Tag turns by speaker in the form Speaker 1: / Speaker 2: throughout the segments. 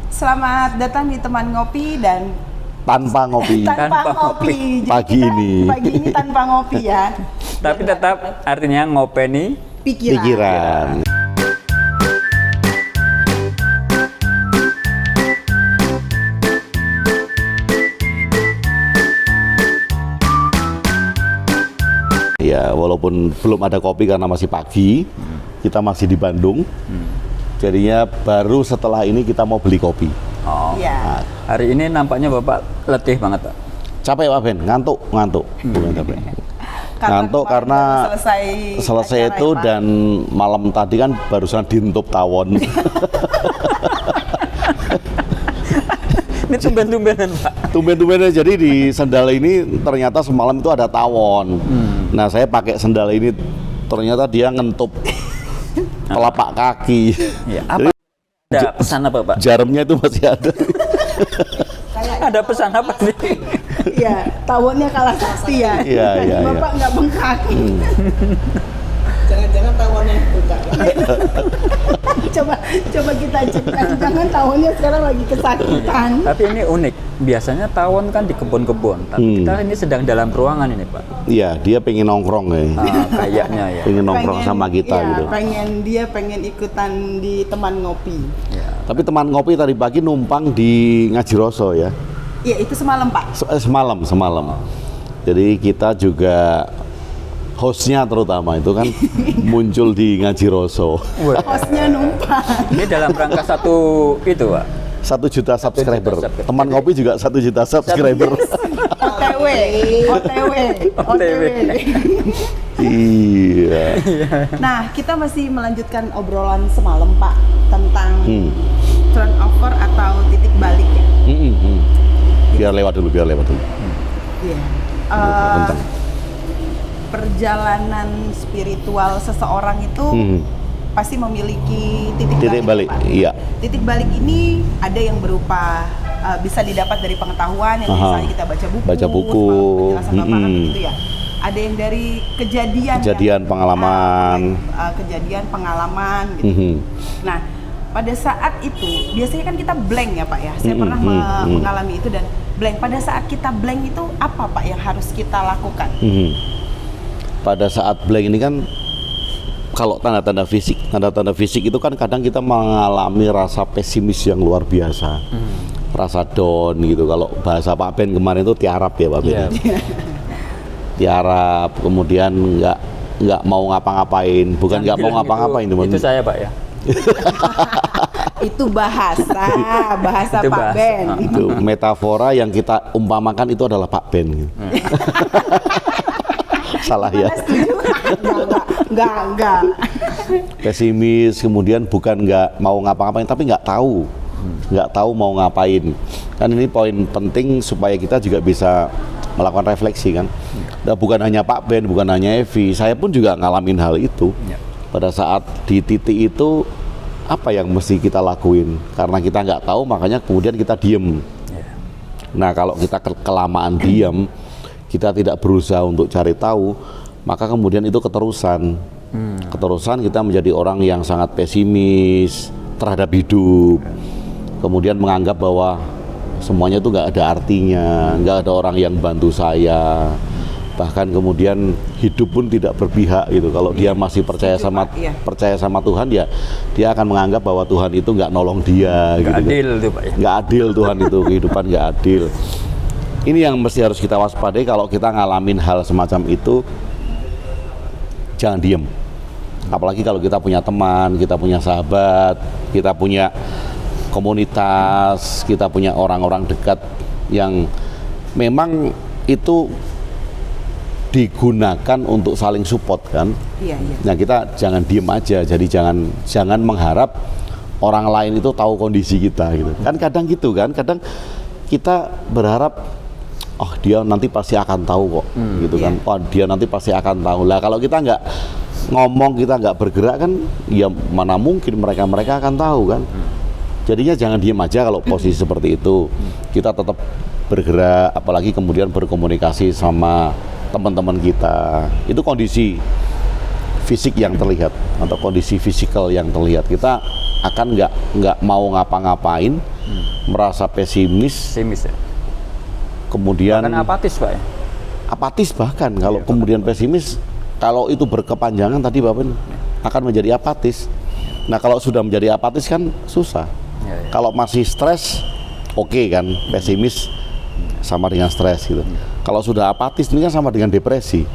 Speaker 1: Selamat datang di teman ngopi dan
Speaker 2: tanpa ngopi.
Speaker 1: tanpa ngopi. Jadi
Speaker 2: Pagi ini.
Speaker 1: Pagi ini tanpa ngopi ya.
Speaker 3: Tapi tetap artinya ngopeni
Speaker 2: Pikiran. Ya, walaupun belum ada kopi karena masih pagi, kita masih di Bandung. Jadinya baru setelah ini kita mau beli kopi.
Speaker 3: Oh.
Speaker 1: Iya.
Speaker 3: Hari ini nampaknya Bapak letih banget, Pak.
Speaker 2: Capek Pak Ben, ngantuk. Bukan capek. Ngantuk karena selesai
Speaker 1: acara
Speaker 2: itu
Speaker 1: ya, Pak?
Speaker 2: dan malam tadi kan barusan ditutup tawon.
Speaker 3: Ini tumben-tumbenan, Pak.
Speaker 2: Tumben-tumbennya, jadi di sendal ini ternyata semalam itu ada tawon. Nah, saya pakai sendal ini ternyata dia ngentup telapak kaki.
Speaker 3: Ya, apa? Ada pesan apa, Pak?
Speaker 2: Jarumnya itu masih ada.
Speaker 3: Ada pesan apa sih?
Speaker 1: Iya, tawonnya kalah sakti ya.
Speaker 2: Iya,
Speaker 1: Jadi
Speaker 2: iya,
Speaker 1: Bapak nggak bengkak.
Speaker 4: Jangan-jangan tawonnya bengkak.
Speaker 1: coba kita cek. Jangan tawonnya sekarang lagi kesakitan.
Speaker 3: Tapi ini unik. Biasanya tawon kan di kebun-kebun, tapi kita ini sedang dalam ruangan ini, Pak.
Speaker 2: Iya, dia pengen nongkrong ya.
Speaker 3: Kayaknya ya.
Speaker 2: Pengen nongkrong sama kita
Speaker 1: iya,
Speaker 2: gitu.
Speaker 1: pengen ikutan di teman ngopi.
Speaker 3: Ya.
Speaker 2: Tapi teman ngopi tadi pagi numpang di Ngajiroso ya.
Speaker 1: Iya, itu semalam Pak.
Speaker 2: Semalam. Jadi kita juga hostnya terutama itu kan muncul di Ngajiroso.
Speaker 1: Hostnya numpang.
Speaker 3: Ini dalam rangka satu itu, Pak.
Speaker 2: 1 juta subscriber.
Speaker 3: subscriber.
Speaker 2: Teman ngopi juga 1 juta subscriber.
Speaker 1: OTW.
Speaker 2: Iya.
Speaker 1: Nah, kita masih melanjutkan obrolan semalam Pak tentang turnover atau titik balik ya.
Speaker 2: Biar lewat dulu.
Speaker 1: Iya.
Speaker 2: Bentar.
Speaker 1: Perjalanan spiritual seseorang itu pasti memiliki titik
Speaker 2: Balik.
Speaker 1: Pak.
Speaker 2: Iya.
Speaker 1: Titik balik ini ada yang berupa bisa didapat dari pengetahuan yang misalnya kita baca buku, penjelasan paparan gitu ya. Ada yang dari kejadian
Speaker 2: pengalaman.
Speaker 1: Kejadian pengalaman gitu. Nah, pada saat itu biasanya kan kita blank ya Pak ya. Saya pernah mengalami itu dan blank. Pada saat kita blank itu apa Pak yang harus kita lakukan?
Speaker 2: Pada saat blank ini kan kalau tanda-tanda fisik itu kan kadang kita mengalami rasa pesimis yang luar biasa, rasa down gitu. Kalau bahasa Pak Ben kemarin itu tiarap ya Pak Ben.
Speaker 3: Yeah.
Speaker 2: Tiarap, kemudian nggak mau ngapa-ngapain, bukan nggak mau ngapa-ngapain
Speaker 3: itu saya Pak ya.
Speaker 1: Itu bahasa
Speaker 3: Itu
Speaker 1: Pak
Speaker 3: bahasa.
Speaker 1: Ben.
Speaker 2: Itu metafora yang kita umpamakan itu adalah Pak Ben. Gitu. Salah ya.
Speaker 1: Enggak.
Speaker 2: Pesimis, kemudian bukan nggak mau ngapa-ngapain, tapi nggak tahu mau ngapain. Kan ini poin penting supaya kita juga bisa melakukan refleksi kan. Dan bukan hanya Pak Ben, bukan hanya Evi, saya pun juga ngalamin hal itu. Pada saat di titik itu apa yang mesti kita lakuin? Karena kita nggak tahu, makanya kemudian kita diem. Nah, kalau kita kelamaan diem, kita tidak berusaha untuk cari tahu, maka kemudian itu keterusan. Keterusan kita menjadi orang yang sangat pesimis terhadap hidup. Kemudian menganggap bahwa semuanya itu nggak ada artinya, nggak ada orang yang bantu saya. Bahkan kemudian hidup pun tidak berpihak gitu. Kalau dia masih percaya sama Tuhan, ya dia akan menganggap bahwa Tuhan itu nggak nolong dia.
Speaker 3: Nggak
Speaker 2: gitu.
Speaker 3: adil tuh Pak ya.
Speaker 2: Nggak adil Tuhan itu, kehidupan nggak adil. Ini yang mesti harus kita waspadai kalau kita ngalamin hal semacam itu. Jangan diem. Apalagi kalau kita punya teman, kita punya sahabat, kita punya komunitas, kita punya orang-orang dekat yang memang itu digunakan untuk saling support kan.
Speaker 1: Iya.
Speaker 2: Nah, kita jangan diem aja. Jadi jangan mengharap orang lain itu tahu kondisi kita gitu. Kan kadang gitu kan. Kadang kita berharap oh dia nanti pasti akan tahu kok gitu kan. Oh dia nanti pasti akan tahu. Lah kalau kita nggak ngomong, kita nggak bergerak kan, ya mana mungkin mereka akan tahu kan. Jadinya jangan diem aja kalau posisi seperti itu. Kita tetap bergerak, apalagi kemudian berkomunikasi sama teman-teman kita. Itu kondisi fisik yang terlihat atau kondisi fisikal yang terlihat. Kita akan nggak mau ngapa-ngapain merasa pesimis,
Speaker 3: Pesimis ya.
Speaker 2: kemudian
Speaker 3: Kan apatis Pak ya.
Speaker 2: apatis bahkan kalau kemudian pesimis, kalau itu berkepanjangan tadi Bapak akan menjadi apatis. Nah kalau sudah menjadi apatis kan susah.
Speaker 3: Ya, ya.
Speaker 2: Kalau masih stres, oke kan, pesimis sama dengan stres gitu. Kalau sudah apatis ini kan sama dengan depresi.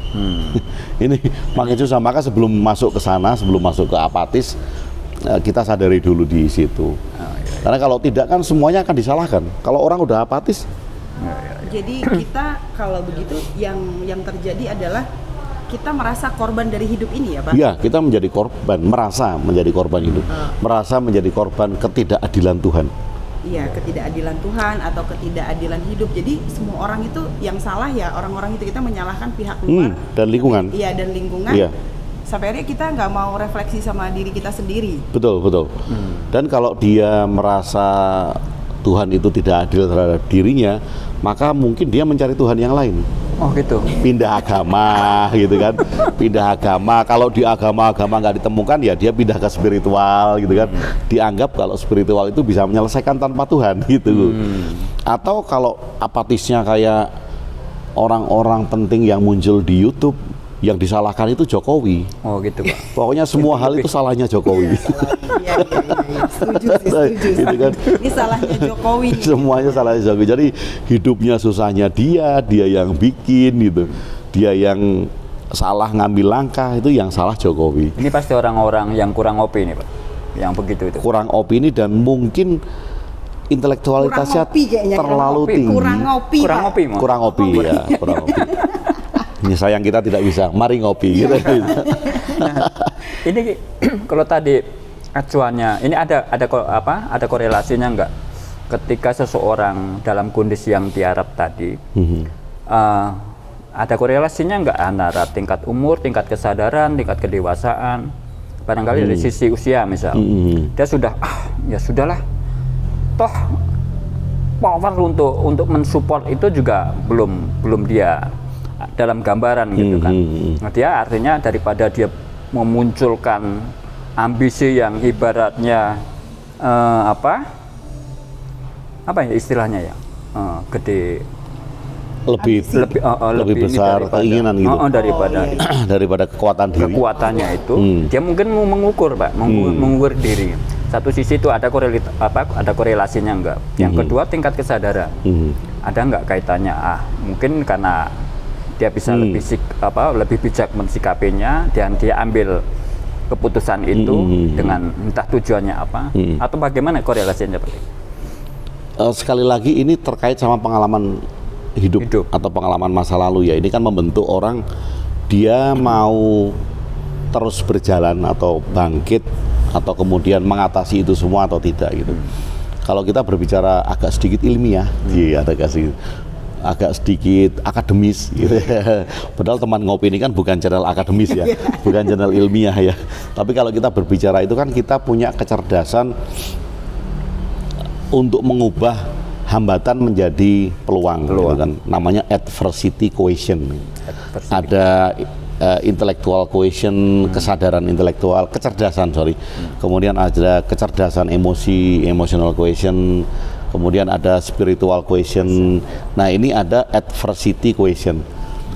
Speaker 2: Ini makin susah. Maka sebelum masuk ke sana, sebelum masuk ke apatis, kita sadari dulu di situ. Karena kalau tidak kan semuanya akan disalahkan. Kalau orang udah apatis,
Speaker 1: Jadi kita kalau begitu yang terjadi adalah kita merasa korban dari hidup ini ya Pak?
Speaker 2: ya kita menjadi korban, merasa menjadi korban hidup, merasa menjadi korban ketidakadilan Tuhan.
Speaker 1: Iya, ketidakadilan Tuhan atau ketidakadilan hidup. Jadi semua orang itu yang salah ya, orang-orang itu kita menyalahkan pihak luar
Speaker 2: Dan lingkungan.
Speaker 1: Iya, dan lingkungan.
Speaker 2: Iya.
Speaker 1: Sampai akhirnya kita nggak mau refleksi sama diri kita sendiri.
Speaker 2: Betul, betul. Dan kalau dia merasa Tuhan itu tidak adil terhadap dirinya, maka mungkin dia mencari Tuhan yang lain.
Speaker 3: Oh gitu.
Speaker 2: Pindah agama gitu kan, pindah agama. Kalau di agama-agama nggak ditemukan ya dia pindah ke spiritual gitu kan. Dianggap kalau spiritual itu bisa menyelesaikan tanpa Tuhan gitu. Atau kalau apatisnya kayak orang-orang penting yang muncul di YouTube, yang disalahkan itu Jokowi.
Speaker 3: Oh gitu Pak.
Speaker 2: Pokoknya semua hal itu salahnya Jokowi.
Speaker 1: Iya. Setuju sih, setuju.
Speaker 2: Gitu kan.
Speaker 1: Ini salahnya Jokowi.
Speaker 2: Semuanya salahnya Jokowi. Jadi hidupnya susahnya dia yang bikin gitu. Dia yang salah ngambil langkah, itu yang salah Jokowi.
Speaker 3: Ini pasti orang-orang yang kurang opini Pak. Yang begitu itu.
Speaker 2: Kurang opini dan mungkin intelektualitasnya
Speaker 1: Kurang ngopi kayaknya.
Speaker 2: terlalu tinggi.
Speaker 1: Kurang ngopi.
Speaker 3: Kurang
Speaker 1: Pak.
Speaker 3: ngopi Mas.
Speaker 2: Kurang ngopi ya, kurang ngopi. Ini sayang kita tidak bisa, mari ngopi gitu.
Speaker 3: Ini kalau tadi acuannya, ini ada korelasinya nggak? Ketika seseorang dalam kondisi yang tiarap tadi, ada korelasinya nggak antara tingkat umur, tingkat kesadaran, tingkat kedewasaan, barangkali dari sisi usia misal, dia sudah ya sudahlah, toh power untuk mensupport itu juga belum dia dalam gambaran gitu kan. Nah, dia artinya daripada dia memunculkan ambisi yang ibaratnya apa ya istilahnya ya, gede,
Speaker 2: lebih besar keinginan gitu daripada kekuatan diri.
Speaker 3: Kekuatannya itu dia mungkin mau mengukur Pak, mengukur diri. Satu sisi itu ada korelasinya enggak. Yang kedua tingkat kesadaran. Ada enggak kaitannya? Mungkin karena dia bisa lebih bijak mensikapinya dan dia ambil keputusan itu dengan entah tujuannya apa atau bagaimana korelasinya Pak?
Speaker 2: Sekali lagi ini terkait sama pengalaman hidup atau pengalaman masa lalu ya. Ini kan membentuk orang, dia mau terus berjalan atau bangkit atau kemudian mengatasi itu semua atau tidak gitu. Kalau kita berbicara agak sedikit ilmiah, agak sedikit akademis gitu. Padahal teman ngopi ini kan bukan channel akademis ya, bukan channel ilmiah ya. Tapi kalau kita berbicara itu kan kita punya kecerdasan untuk mengubah hambatan menjadi peluang. Gitu kan. Namanya adversity quotient. Ada intellectual quotient, kesadaran intelektual, kecerdasan kemudian ada kecerdasan emotional quotient, kemudian ada spiritual quotient. Nah ini ada adversity quotient,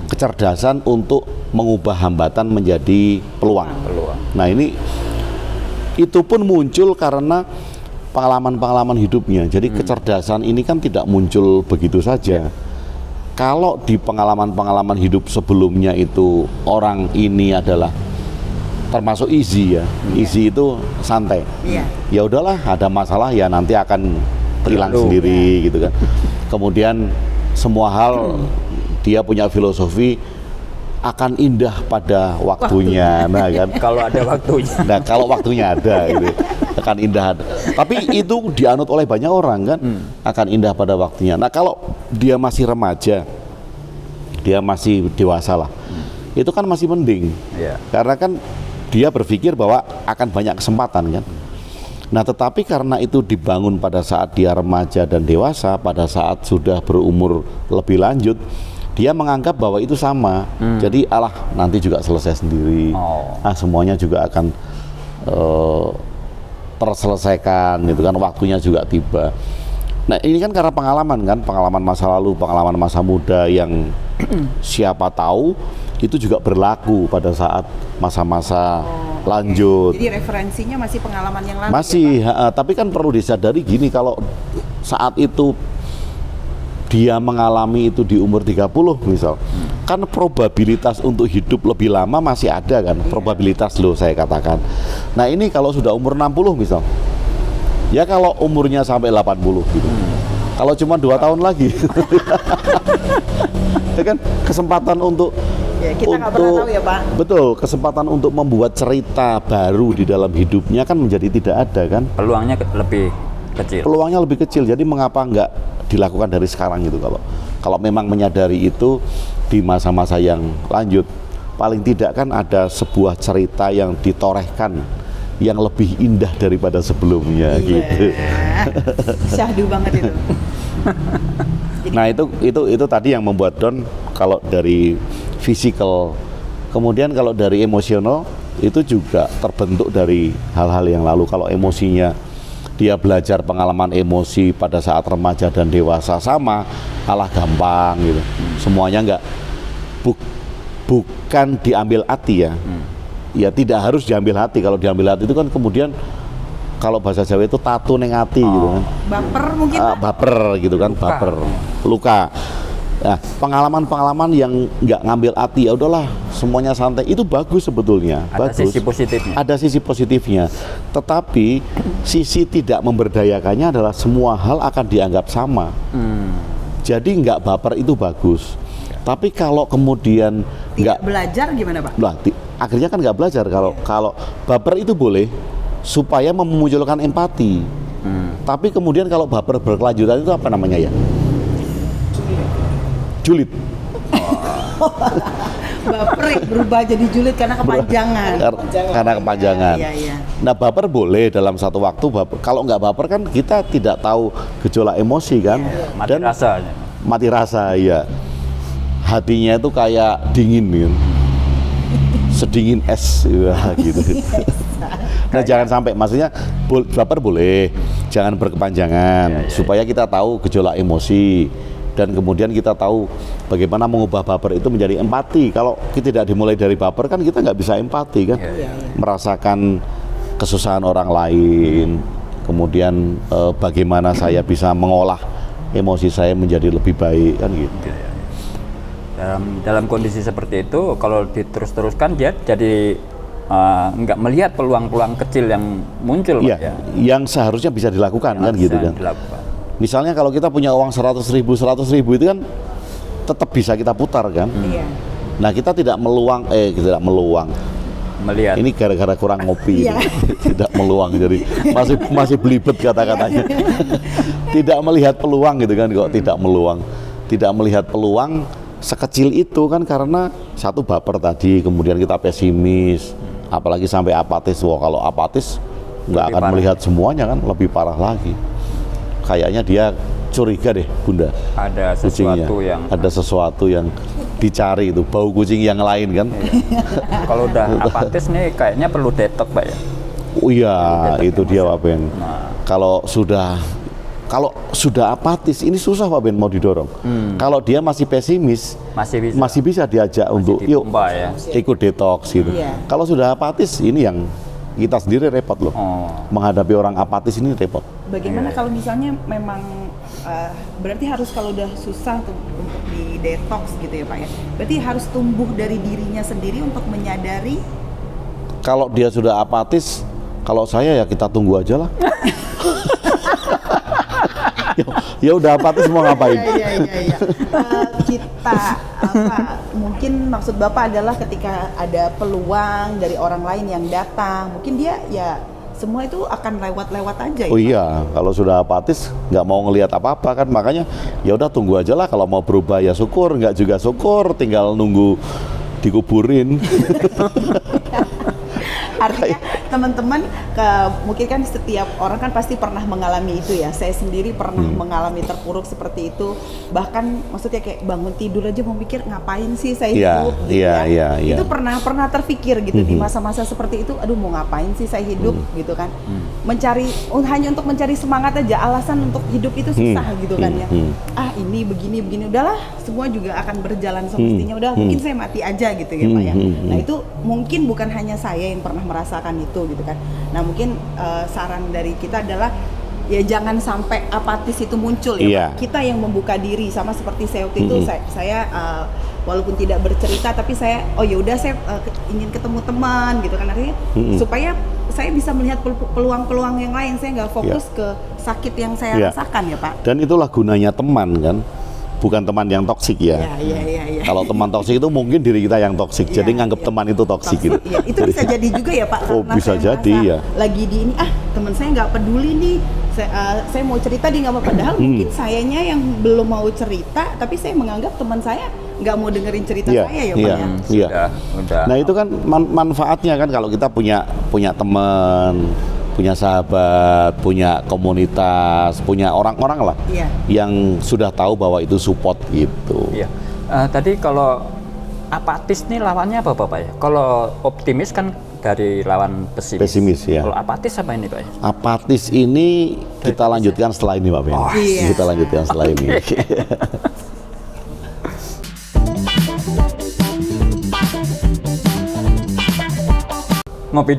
Speaker 2: kecerdasan untuk mengubah hambatan menjadi peluang. Nah ini itu pun muncul karena pengalaman-pengalaman hidupnya. Jadi kecerdasan ini kan tidak muncul begitu saja. Kalau di pengalaman-pengalaman hidup sebelumnya itu orang ini adalah termasuk easy ya, easy itu santai. Ya udahlah, ada masalah ya nanti akan hilang sendiri gitu kan. Kemudian semua hal dia punya filosofi akan indah pada waktunya. Nah kan,
Speaker 3: kalau ada waktunya.
Speaker 2: Nah kalau waktunya ada gitu, akan indah. Tapi itu dianut oleh banyak orang kan, akan indah pada waktunya. Nah kalau dia masih remaja, dia masih dewasa lah, itu kan masih mending. Karena kan dia berpikir bahwa akan banyak kesempatan kan. Nah tetapi karena itu dibangun pada saat dia remaja dan dewasa, pada saat sudah berumur lebih lanjut, dia menganggap bahwa itu sama. Jadi nanti juga selesai sendiri. Semuanya juga akan terselesaikan gitu kan, waktunya juga tiba. Nah ini kan karena pengalaman kan, pengalaman masa lalu, pengalaman masa muda yang siapa tahu itu juga berlaku pada saat masa-masa lanjut.
Speaker 1: Jadi referensinya masih pengalaman yang lalu.
Speaker 2: Masih,
Speaker 1: ya, Pak?
Speaker 2: tapi kan perlu disadari gini, kalau saat itu dia mengalami itu di umur 30 misal, kan probabilitas untuk hidup lebih lama masih ada kan, probabilitas loh saya katakan. Nah ini kalau sudah umur 60 misal, ya kalau umurnya sampai 80 gitu, kalau cuma 2 tahun lagi, ya kan kesempatan untuk
Speaker 1: Ya, kita nggak pernah tahu ya, Pak.
Speaker 2: Betul, kesempatan untuk membuat cerita baru di dalam hidupnya kan menjadi tidak ada kan.
Speaker 3: Peluangnya lebih kecil.
Speaker 2: Peluangnya lebih kecil, jadi mengapa nggak dilakukan dari sekarang gitu, kalau memang menyadari itu di masa-masa yang lanjut. Paling tidak kan ada sebuah cerita yang ditorehkan yang lebih indah daripada sebelumnya gitu.
Speaker 1: Syahdu banget itu.
Speaker 2: Nah itu tadi yang membuat Don kalau dari fisikal, kemudian kalau dari emosional itu juga terbentuk dari hal-hal yang lalu. Kalau emosinya dia belajar pengalaman emosi pada saat remaja dan dewasa sama, kalah gampang gitu. Semuanya nggak bukan diambil hati ya. Ya tidak harus diambil hati. Kalau diambil hati itu kan kemudian kalau bahasa Jawa itu tatu neng hati gitu kan.
Speaker 1: Baper mungkin.
Speaker 2: Baper gitu kan,
Speaker 3: Luka.
Speaker 2: baper, luka. Nah, pengalaman-pengalaman yang nggak ngambil hati, ya udahlah semuanya santai, itu bagus sebetulnya.
Speaker 3: Ada
Speaker 2: bagus.
Speaker 3: sisi positifnya.
Speaker 2: Ada sisi positifnya. Tetapi sisi tidak memberdayakannya adalah semua hal akan dianggap sama. Jadi nggak baper itu bagus. Tapi kalau kemudian
Speaker 1: Tidak belajar gimana, Pak?
Speaker 2: lah, akhirnya kan nggak belajar. Kalau baper itu boleh supaya memunculkan empati. Tapi kemudian kalau baper berkelanjutan itu apa namanya ya? Julid.
Speaker 1: Baper berubah jadi julid karena kepanjangan.
Speaker 2: Karena kepanjangan.
Speaker 1: Iya.
Speaker 2: Nah baper boleh dalam satu waktu. Kalau nggak baper kan kita tidak tahu gejolak emosi kan.
Speaker 3: Mati rasanya.
Speaker 2: Mati rasa ya. Hatinya itu kayak dingin gitu. Sedingin es gitu. Nah jangan sampai, maksudnya baper boleh, jangan berkepanjangan, supaya kita tahu gejolak emosi. Dan kemudian kita tahu bagaimana mengubah baper itu menjadi empati. Kalau kita tidak dimulai dari baper kan kita nggak bisa empati kan. Merasakan kesusahan orang lain, kemudian bagaimana saya bisa mengolah emosi saya menjadi lebih baik kan gitu.
Speaker 3: Dalam kondisi seperti itu, kalau diterus-teruskan dia jadi nggak melihat peluang-peluang kecil yang muncul,
Speaker 2: Iya,
Speaker 3: Pak, ya.
Speaker 2: yang seharusnya bisa dilakukan kan gitu kan.
Speaker 3: Dilakukan.
Speaker 2: Misalnya kalau kita punya uang 100.000 itu kan tetap bisa kita putar kan.
Speaker 1: Iya.
Speaker 2: Nah kita tidak meluang,
Speaker 3: Melihat.
Speaker 2: ini gara-gara kurang ngopi,
Speaker 1: Iya.
Speaker 2: tidak meluang, jadi masih belibet kata-katanya. Tidak melihat peluang gitu kan, kok tidak melihat peluang sekecil itu kan, karena satu baper tadi, kemudian kita pesimis, apalagi sampai apatis. Wah kalau apatis nggak
Speaker 3: Lebih
Speaker 2: akan
Speaker 3: parah.
Speaker 2: melihat semuanya kan, lebih parah lagi. Kayaknya dia curiga deh Bunda,
Speaker 3: Ada
Speaker 2: kucingnya.
Speaker 3: sesuatu yang
Speaker 2: Ada sesuatu yang dicari itu, bau kucing yang lain kan.
Speaker 3: kalau udah apatis nih kayaknya perlu detox, Pak, ya.
Speaker 2: Oh iya,
Speaker 3: Detox
Speaker 2: itu dia Pak Ben.
Speaker 3: Nah.
Speaker 2: Kalau sudah apatis, ini susah Pak Ben mau didorong. Kalau dia masih pesimis,
Speaker 3: Masih bisa.
Speaker 2: diajak untuk yuk
Speaker 3: dipompa, ya.
Speaker 2: ikut detox gitu.
Speaker 1: Iya.
Speaker 2: Kalau sudah apatis, ini yang kita sendiri repot loh.
Speaker 3: Oh.
Speaker 2: Menghadapi orang apatis ini repot.
Speaker 1: Bagaimana kalau misalnya memang berarti harus, kalau udah susah untuk di detox gitu ya Pak ya, berarti harus tumbuh dari dirinya sendiri untuk menyadari.
Speaker 2: Kalau dia sudah apatis, kalau saya ya kita tunggu aja lah. Ya udah apatis mau ngapain?
Speaker 1: Iya. Kita mungkin maksud Bapak adalah ketika ada peluang dari orang lain yang datang, mungkin dia ya semua itu akan lewat-lewat aja.
Speaker 2: Oh iya, kalau sudah apatis nggak mau ngelihat apa-apa kan, makanya ya udah tunggu aja lah. Kalau mau berubah ya syukur, nggak juga syukur, tinggal nunggu dikuburin.
Speaker 1: Artinya teman-teman, mungkin kan setiap orang kan pasti pernah mengalami itu ya. Saya sendiri pernah mengalami terpuruk seperti itu. Bahkan maksudnya kayak bangun tidur aja mau mikir ngapain sih saya hidup gitu ya. Itu pernah terpikir gitu di masa-masa seperti itu. Aduh mau ngapain sih saya hidup gitu kan. Hanya untuk mencari semangat aja, alasan untuk hidup itu susah gitu kan ya. Ini begini udahlah, semua juga akan berjalan semestinya. Udah mungkin saya mati aja gitu ya Pak ya. Nah itu mungkin bukan hanya saya yang pernah merasakan itu gitu kan. Nah mungkin saran dari kita adalah ya jangan sampai apatis itu muncul ya Pak. Kita yang membuka diri, sama seperti saya waktu itu saya walaupun tidak bercerita tapi saya saya ingin ketemu teman gitu kan, artinya supaya saya bisa melihat peluang-peluang yang lain, saya nggak fokus ke sakit yang saya rasakan ya Pak.
Speaker 2: Dan itulah gunanya teman kan, bukan teman yang toksik ya.
Speaker 1: Iya.
Speaker 2: Kalau teman toksik itu mungkin diri kita yang toksik, jadi nganggap teman itu toksik gitu.
Speaker 1: Iya, itu bisa jadi juga ya Pak.
Speaker 2: Oh, bisa jadi ya.
Speaker 1: Lagi di ini, teman saya nggak peduli nih. Saya mau cerita dia nggak mau, padahal mungkin sayanya yang belum mau cerita, tapi saya menganggap teman saya nggak mau dengerin cerita saya ya Pak ya.
Speaker 2: Iya.
Speaker 3: Udah.
Speaker 2: Nah itu kan manfaatnya kan kalau kita punya teman, punya sahabat, punya komunitas, punya orang-orang lah yang sudah tahu bahwa itu support gitu.
Speaker 3: Iya. Tadi kalau apatis nih lawannya apa Pak ya? Kalau optimis kan dari lawan pesimis.
Speaker 2: Pesimis ya.
Speaker 3: Kalau apatis apa ini Pak?
Speaker 2: Apatis ini kita lanjutkan setelah ini Pak Ben. Kita lanjutkan setelah ini.
Speaker 3: Ngopi dulu.